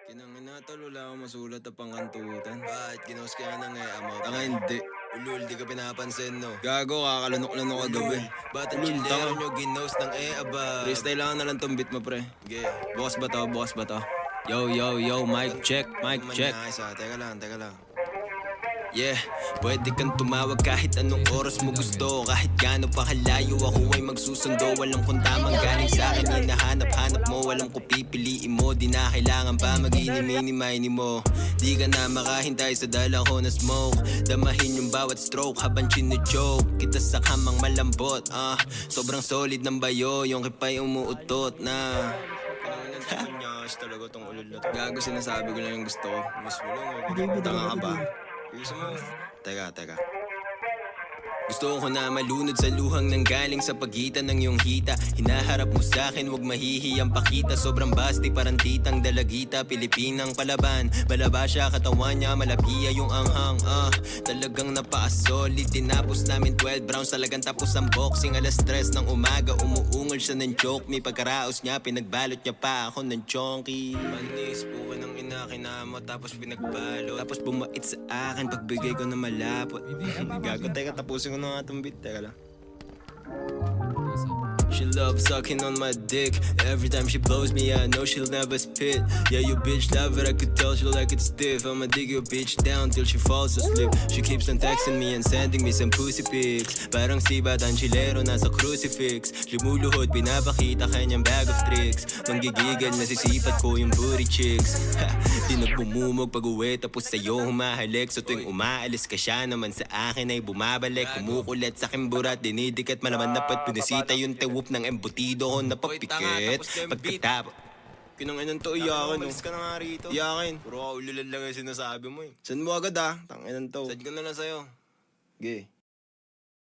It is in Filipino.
Kinangina tol, wala akong masulat na pangkantutan. Bakit? Ginos ka nga ng ama. Tanga hindi. Ulul, di ka pinapansin, no? Gago, kakalunok-lunok ka gabi. Ba't ang chillero nyo ginos ng aba? Freestyle lang na lang tong beat mo, pre. Okay. Bukas ba to? Bukas ba to? Yo, yo, yo, mic check, mic check. Teka lang, teka lang. Yeah, pwede kang tumawag kahit anong oras mo gusto. Kahit gaano pa kalayo ako ay magsusundo. Walang kung tamang galing sa akin, hinahanap-hanap mo. Walang ko pipiliin mo, di na kailangan pa mag-inimini-mini mo. Di ka na makahintay sa dala ko na smoke. Damahin yung bawat stroke habang chine-choke kita sa kamang malambot. Sobrang solid ng bayo, yung kipay umuutot na. Talaga tong ulol na to. Gago, sinasabi ko lang yung gusto ko. Mismo lang. Tanga ka ba? Gusto mo? Teka. Gusto ko na malunod sa luhang nanggaling sa pagitan ng iyong hita. Hinaharap mo sa akin, wag mahihiyang pakita. Sobrang basti, parang titang dalagita. Pilipinang palaban, malaba siya, katawan niya, malapiya yung anghang. Talagang napaka-solid. Tinapos namin 12 rounds, talagang tapos ang boxing. Alas 3 ng umaga, umuungol siya ng joke. May pagkaraos niya, pinagbalot niya pa ako ng chonky. Panis po ka ng inakinamo, tapos pinagbalot. Tapos bumait sa akin, pagbigay ko na malapot. Gago, teka, tapusin ko na nga itong beat, teka lang. She loves sucking on my dick. Every time she blows me, I know she'll never spit. Yeah, you bitch love it, I could tell she like it stiff. I'ma dig your bitch down till she falls asleep. She keeps on texting me and sending me some pussy pics. Parang si Batang Chilero nasa crucifix. Lumuluhod, pinapakita kanyang bag of tricks. Manggigigil, nasisipat ko yung booty chicks. Di nagbumumog pag-uwi, tapos sa'yo humahalik. So tuwing umaalis ka, siya naman sa akin ay bumabalik. Kumukulit sa aking burat, dinidikat malaman na pat pinisita yung tewup ng embutido ko na papikit. Pagkatapos kinanginan to, iyakin. Umalis ka na nga rito. Iyakin. Puro ka ululan lang yung sinasabi mo eh. Saan mo agad Tanginan to. Sad ko na lang sa'yo. Gay.